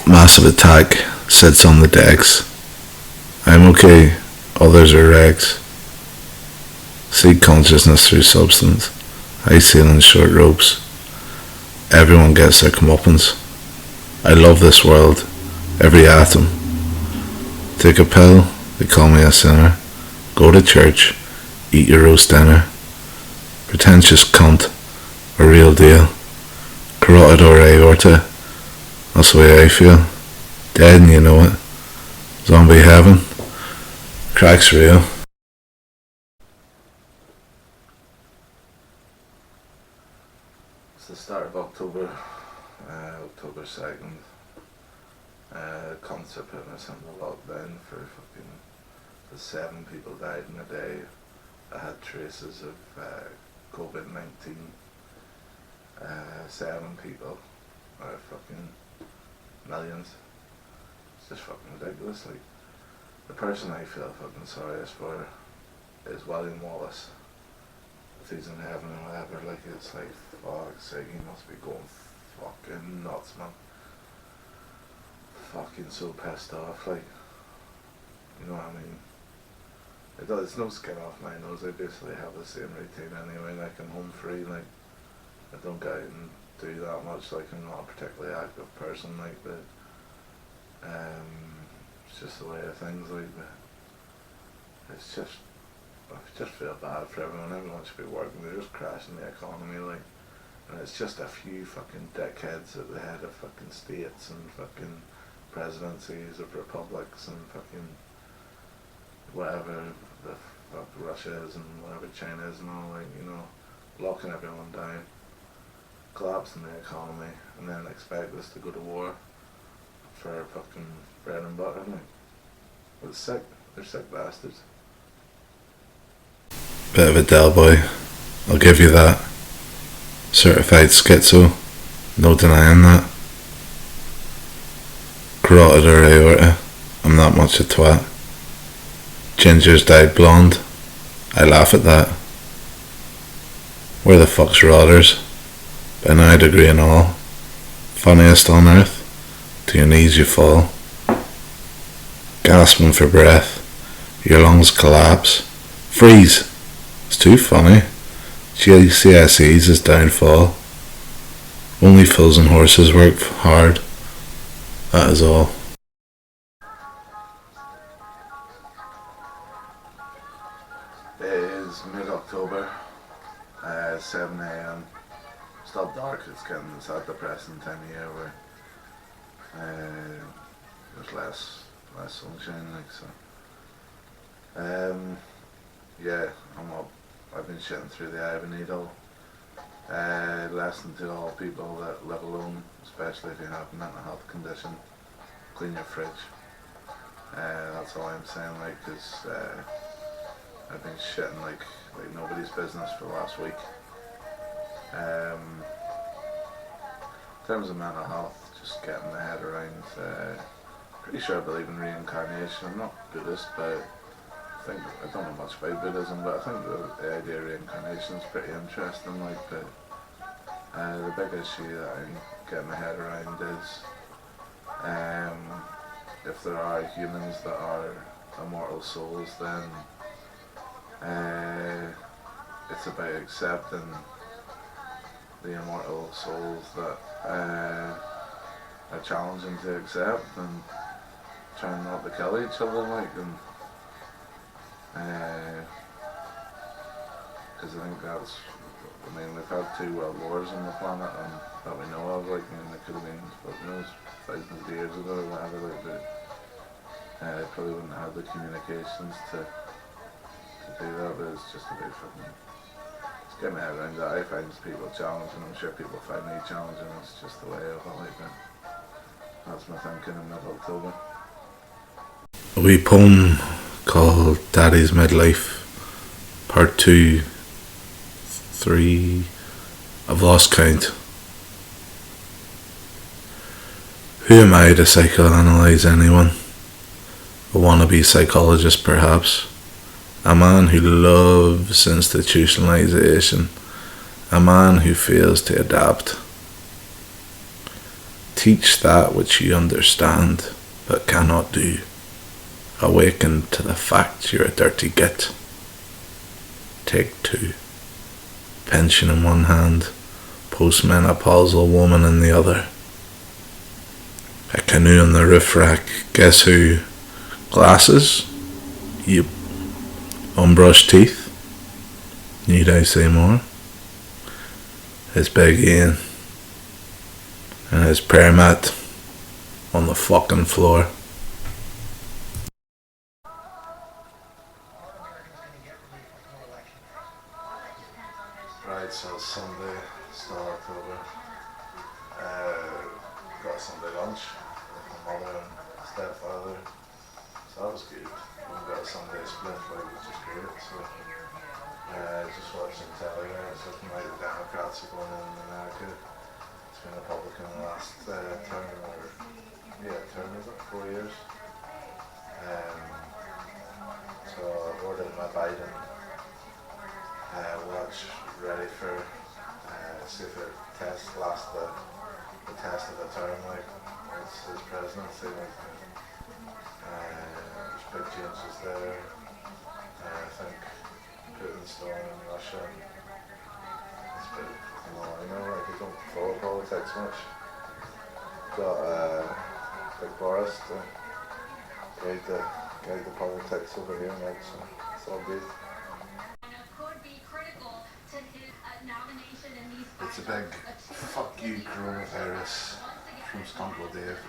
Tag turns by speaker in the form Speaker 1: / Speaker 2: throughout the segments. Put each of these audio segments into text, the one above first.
Speaker 1: Massive attack sits on the decks. I'm okay, others are wrecks. Seek consciousness through substance. High ceiling, short ropes. Everyone gets their comeuppance. I love this world, every atom. Take a pill, they call me a sinner. Go to church, eat your roast dinner. Pretentious cunt, a real deal. Carotid or aorta, that's the way I feel. Dead and you know it. Zombie heaven, crack's real. It's the start of October, October 2nd. Concept putting us in the lockdown for fucking the 7 people died in a day. I had traces of COVID-19. 7 people out of fucking millions. It's just fucking ridiculous. Like, the person I feel fucking sorriest for is William Wallace. If he's in heaven or whatever, like, it's like, fuck's sake, he must be going fucking nuts, man. Fucking so pissed off, like, you know what I mean? It's no skin off my nose. I basically have the same routine anyway. Like, I'm home free, like, I don't go out and do that much. Like, I'm not a particularly active person, like, but it's just the way of things, like, but it's just, I just feel bad for everyone. Everyone should be working. They're just crashing the economy, like, and it's just a few fucking dickheads at the head of fucking states and fucking presidencies of republics and fucking whatever the fuck Russia is and whatever China is and all, like, you know, locking everyone down, collapsing the economy, and then expect us to go to war for fucking bread and butter, like. It's sick. They're sick bastards. Bit of a Del boy, I'll give you that. Certified schizo, no denying that. Carotid or aorta, I'm not much a twat. Gingers dyed blonde, I laugh at that. Where the fuck's Rodders? By now degree and all. Funniest on earth, to your knees you fall. Gasping for breath, your lungs collapse. Freeze, it's too funny. GCSE's is downfall. Only fools and horses work hard, that is all. It is mid-October, 7 a.m. Still dark. It's that depressing time of year where there's less sunshine, like, so. Yeah, I'm up. I've been shitting through the eye of a needle. Lesson to all people that live alone, especially if you have a mental health condition. Clean your fridge. That's all I'm saying, like, because I've been shitting like nobody's business for the last week. In terms of mental health, just getting the head around, pretty sure I believe in reincarnation. I'm not Buddhist, but I don't know much about Buddhism, but I think the idea of reincarnation is pretty interesting, like, but the big issue that I'm getting my head around is if there are humans that are immortal souls, then it's about accepting the immortal souls that are challenging to accept and trying not to kill each other, like, and because I think that's, I mean, we've had 2 world wars on the planet and that we know of, like, I mean, it could have been, who knows, thousands of years ago or whatever, like, but probably wouldn't have the communications to do that, but it's just a bit fucking, it's getting my head around that. I find people challenging, I'm sure people find me challenging, it's just the way of it, like, but that's my thinking in mid-October. A wee poem called Daddy's Midlife, Part 2, 3, I've lost count. Who am I to psychoanalyze anyone? A wannabe psychologist, perhaps. A man who loves institutionalization. A man who fails to adapt. Teach that which you understand but cannot do. Awaken to the fact you're a dirty git. Take 2. Pension in one hand, postmenopausal woman in the other. A canoe on the roof rack, guess who? Glasses? Yep. Unbrushed teeth? Need I say more? It's Big Ian. And his prayer mat on the fucking floor. Right, so Sunday, Skunkle October. Got a Sunday lunch with my mother and stepfather. So that was good. We got a Sunday split, which is great. So just watching telly there. It's looking like the Democrats are going in America. It's been Republican the last term, term is it? 4 years. So I ordered my Biden watch ready for see if it lasts the test of the term, like it's his presidency. Like, there's big changes there. I think Putin's still in Russia. It's big, I know, like I don't follow politics much. Got Big Boris to guide the politics over here, like, so it's all good. It's a big fuck you coronavirus from Skunkle Dave.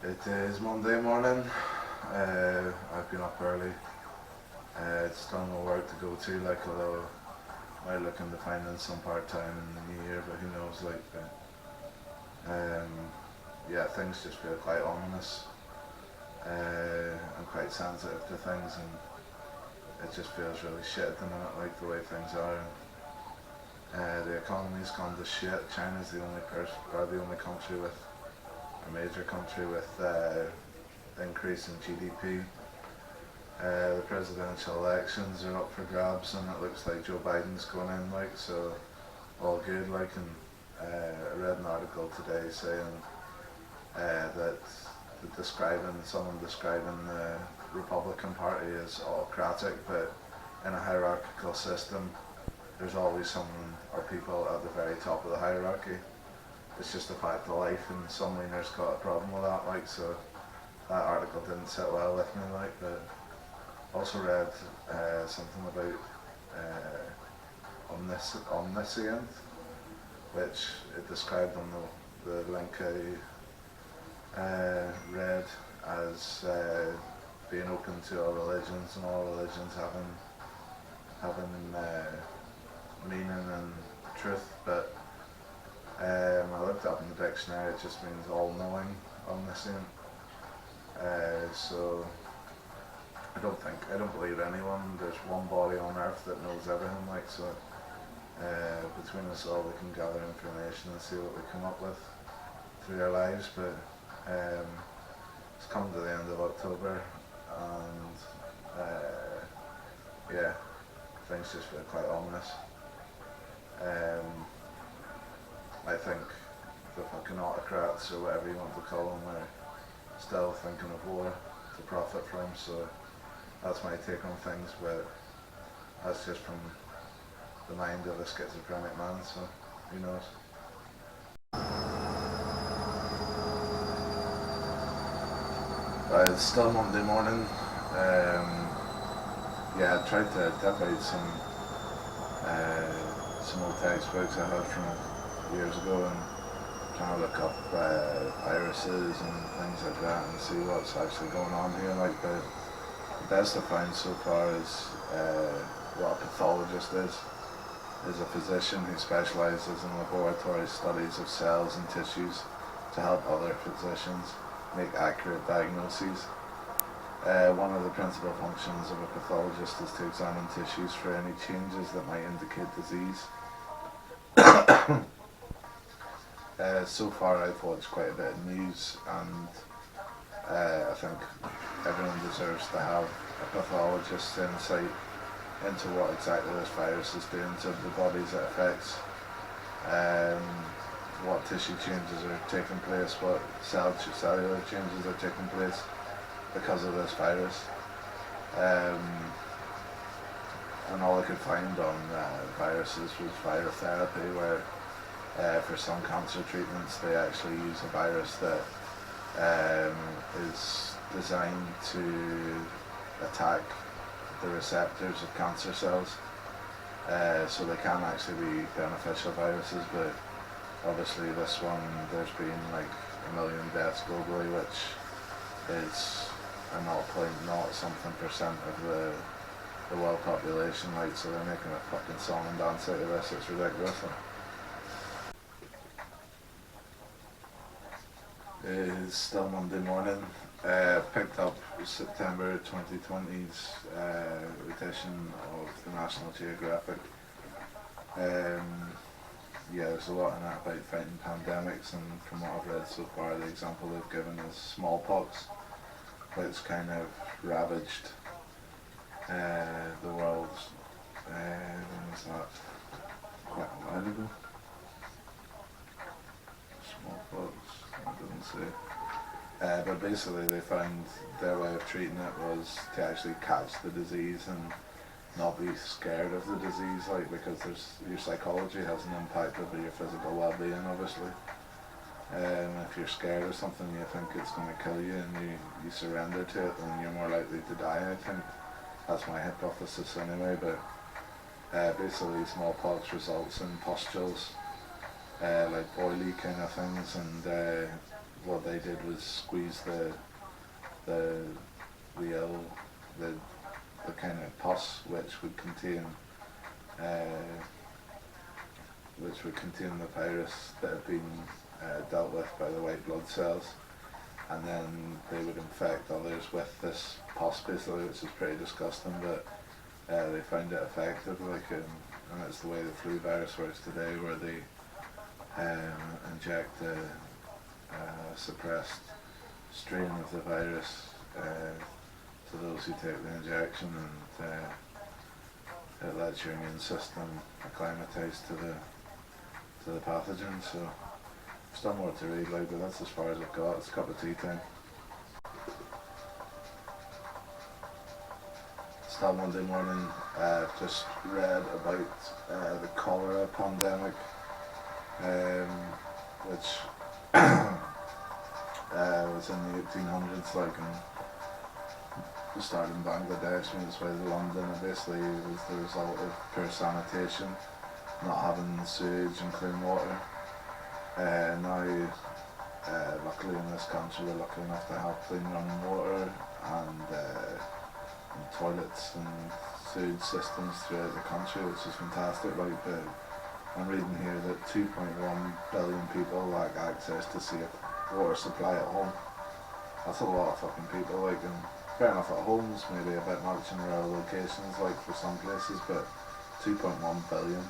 Speaker 1: It is Monday morning. I've been up early. It's still no work to go to, like, although I might look into finding some part-time in the new year, but who knows, like, yeah, things just feel quite ominous. I'm quite sensitive to things, and it just feels really shit at the minute, like the way things are. The economy's gone to shit. China's the only country with, a major country with increase in GDP. The presidential elections are up for grabs, and it looks like Joe Biden's going in, like, so all good, like. And I read an article today saying that someone describing the Republican Party as autocratic, but in a hierarchical system, there's always someone or people at the very top of the hierarchy. It's just a fact of life, and some leaners got a problem with that, like, so that article didn't sit well with me, like. But also read something about omniscient, which it described on the link I read as being open to all religions, and all religions having meaning and truth. But I looked up in the dictionary, it just means all-knowing, omniscient. So I don't believe anyone. There's one body on earth that knows everything, like, so between us all we can gather information and see what we come up with through our lives. But it's come to the end of October, and yeah, things just feel quite ominous. I think the fucking autocrats, or whatever you want to call them, are still thinking of war to profit from, so that's my take on things. But that's just from the mind of a schizophrenic man, so who knows. It's still Monday morning. Yeah, I tried to dip out some old textbooks I had from years ago, and trying to look up viruses and things like that and see what's actually going on here. Like, the best I've found so far is what a pathologist is a physician who specialises in laboratory studies of cells and tissues to help other physicians make accurate diagnoses. One of the principal functions of a pathologist is to examine tissues for any changes that might indicate disease. So far I've watched quite a bit of news, and I think everyone deserves to have a pathologist's insight into what exactly this virus is doing to the bodies it affects, um, what tissue changes are taking place, what cellular changes are taking place because of this virus. And all I could find on viruses was virotherapy, where for some cancer treatments they actually use a virus that is designed to attack the receptors of cancer cells. So they can actually be beneficial viruses, but obviously this one, there's been like 1 million deaths globally, which is a 0.0% of the world population, like, so they're making a fucking song and dance out of this. It's ridiculous. It is still Monday morning. Picked up September 2020's edition of the National Geographic. Yeah, there's a lot in that about fighting pandemics, and from what I've read so far, the example they've given is smallpox, which kind of ravaged the world. When was that? Quite a while ago. Smallpox, I didn't say. But basically they found their way of treating it was to actually catch the disease and not be scared of the disease, like, because your psychology has an impact over your physical well-being, obviously. If you're scared of something, you think it's going to kill you, and you surrender to it, then you're more likely to die, I think. That's my hypothesis anyway, but basically smallpox results in pustules, like boily kind of things, and what they did was squeeze the kind of pus which would contain the virus that had been dealt with by the white blood cells, and then they would infect others with this pus, basically, which is pretty disgusting, but they found it effective, like, and it's the way the flu virus works today, where they inject the suppressed strain of the virus to those who take the injection, and it lets your immune system acclimatise to the pathogen. So still more to read, like, but that's as far as I've got. It's a cup of tea time. Still Monday morning. Just read about the cholera pandemic, which was in the 1800s, like, and it started in Bangladesh, made its way to London. It basically was the result of poor sanitation, not having sewage and clean water. Now, luckily in this country, we're lucky enough to have clean running water and toilets and sewage systems throughout the country, which is fantastic. Like, but I'm reading here that 2.1 billion people lack access to safe water supply at home. That's a lot of fucking people, like, and fair enough at homes, maybe a bit much in rural locations, like, for some places, but 2.1 billion,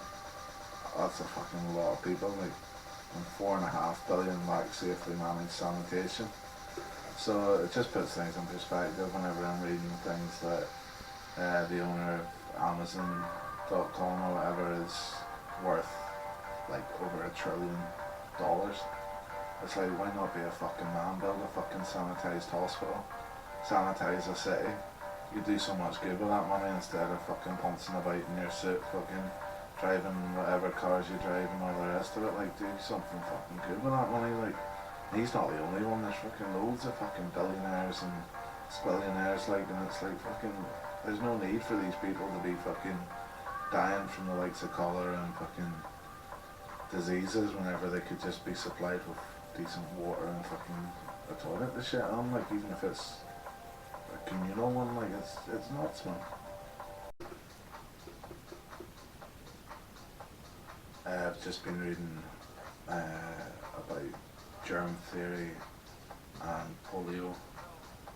Speaker 1: that's a fucking lot of people, like, and 4.5 billion lack safely managed sanitation. So it just puts things in perspective whenever I'm reading things that the owner of Amazon.com or whatever is worth like over $1 trillion. It's like, why not be a fucking man, build a fucking sanitised hospital, sanitise a city. You do so much good with that money instead of fucking pouncing about in your suit, fucking driving whatever cars you drive and all the rest of it. Like, do something fucking good with that money. Like, he's not the only one. There's fucking loads of fucking billionaires and squillionaires, like, and it's like fucking, there's no need for these people to be fucking dying from the likes of cholera and fucking diseases whenever they could just be supplied with decent water and fucking a toilet to shit on, like, even if it's a communal one, like, it's nuts, man. I've just been reading about germ theory and polio.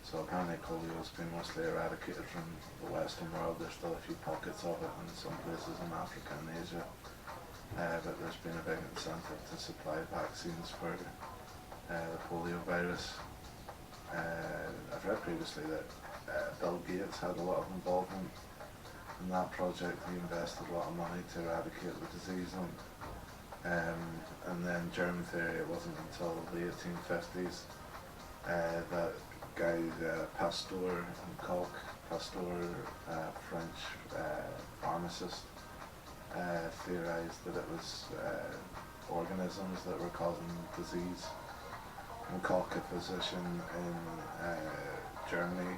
Speaker 1: So apparently polio has been mostly eradicated from the Western world. There's still a few pockets of it in some places in Africa and Asia. But there's been a big incentive to supply vaccines for the polio virus. I've read previously that Bill Gates had a lot of involvement in that project he invested a lot of money to eradicate the disease. And then germ theory, it wasn't until the 1850s that guy Pasteur and Koch, Pasteur, French pharmacist, theorized that it was organisms that were causing disease. And Koch, a physician in Germany,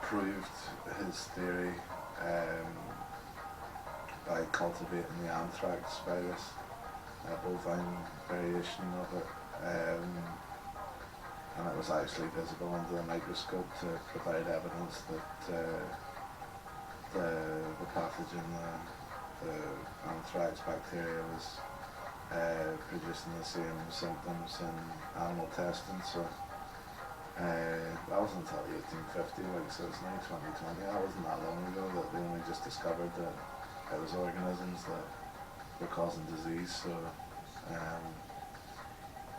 Speaker 1: proved his theory by cultivating the anthrax virus, a bovine variation of it, and it was actually visible under the microscope to provide evidence that the pathogen, the anthrax bacteria, was producing the same symptoms in animal testing. So that wasn't until 1850, like, so it's now 2020. That wasn't that long ago that they only just discovered that it was organisms that were causing disease. So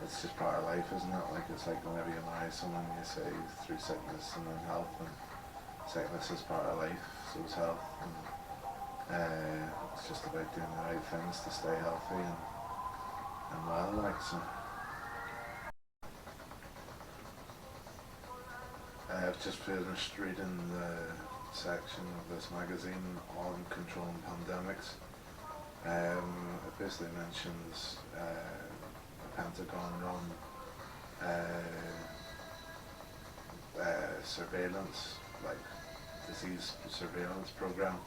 Speaker 1: it's just part of life, isn't it? Like, it's like whenever you marry someone, you say through sickness and then health, and sickness is part of life, so is health. And it's just about doing the right things to stay healthy and well, like, so. I've just finished reading the section of this magazine on controlling pandemics. It basically mentions the Pentagon-run surveillance, like disease surveillance program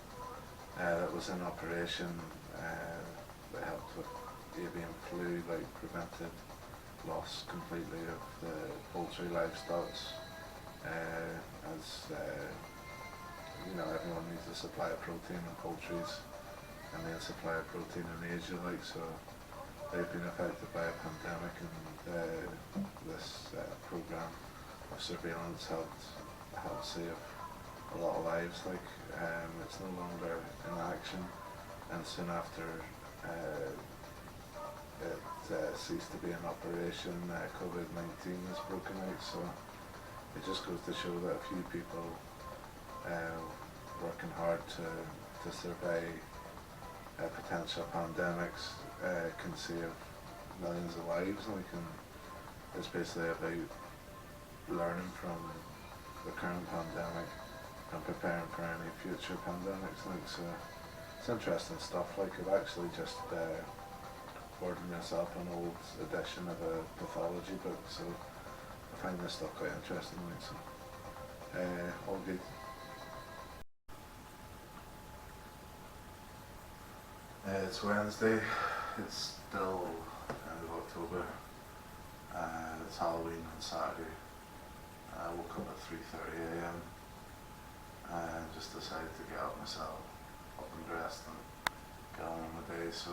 Speaker 1: that was in operation that helped with avian flu, like prevented loss completely of the poultry livestock. As you know, everyone needs a supply of protein, and poultry's a main supply of protein in Asia, like, so they've been affected by a pandemic, and this program of surveillance helped save a lot of lives. Like, it's no longer in action, and soon after it ceased to be in operation, COVID-19 has broken out. So it just goes to show that a few people working hard to survey potential pandemics can save millions of lives. Like, and it's basically about learning from the current pandemic and preparing for any future pandemics. Like, so it's interesting stuff. Like, I've actually just ordered myself an old edition of a pathology book, so I find this stuff quite interesting. Like, so all good. It's Wednesday. It's still end of October. It's Halloween on Saturday. I woke up at 3:30 a.m. and just decided to get up myself, up and dressed, and get on with my day. So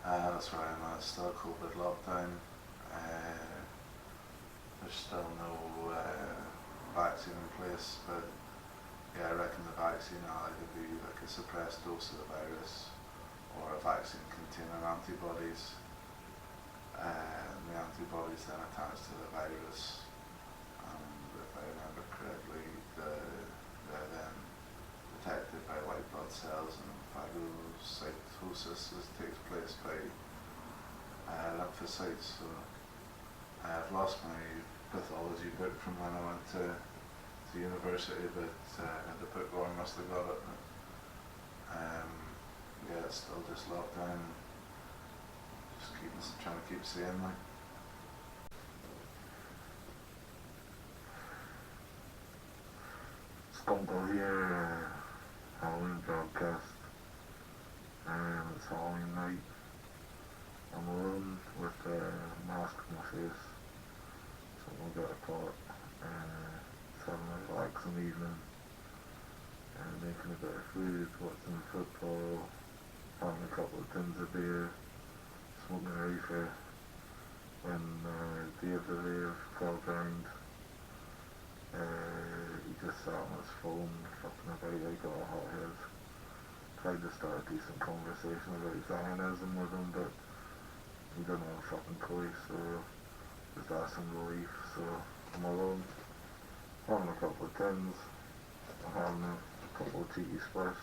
Speaker 1: that's where I'm at. It's still COVID lockdown. There's still no vaccine in place, but yeah, I reckon the vaccine will either be like a suppressed dose of the virus or a vaccine containing antibodies, and the antibodies then attach to the virus, and if I remember correctly, they're then detected by white blood cells, and phagocytosis takes place by lymphocytes. So I've lost my pathology book from when I went to university, but the bookworm must have got it. Yeah, it's still just locked down. Just trying to keep sane, like. Skunkle here, Halloween broadcast. It's Halloween night. I'm alone with a mask on my face, so I've got a pot. Just having a relaxing evening, making a bit of food, watching football, having a couple of tins of beer, smoking a reefer. When Dave the Rave called round, he just sat on his phone, fucking about like all hothead. Tried to start a decent conversation about Zionism with him, but he didn't want to fucking clue, so just asked him to leave. So I'm alone, having a couple of tins, I'm having a
Speaker 2: Couple of cheeky splash.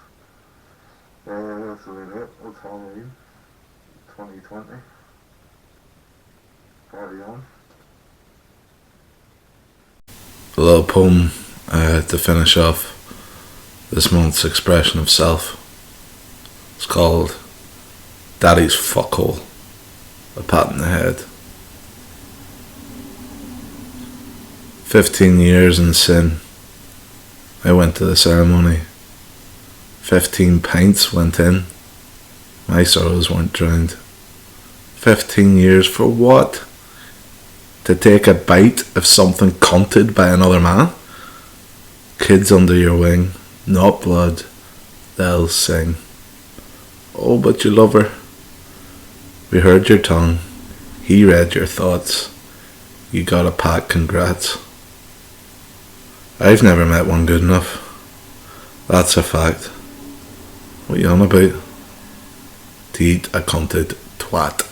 Speaker 2: That's about it. That's Halloween 2020. Carry on.
Speaker 1: A little poem to finish off this month's expression of self. It's called Daddy's Fuckhole. A pat in the head. 15 years in sin. I went to the ceremony. 15 pints went in. My sorrows weren't drowned. 15 years for what? To take a bite of something cunted by another man? Kids under your wing, not blood, they'll sing. Oh, but you love her. We heard your tongue. He read your thoughts. You got a pat, congrats. I've never met one good enough. That's a fact. What you on about? To eat a cunted twat.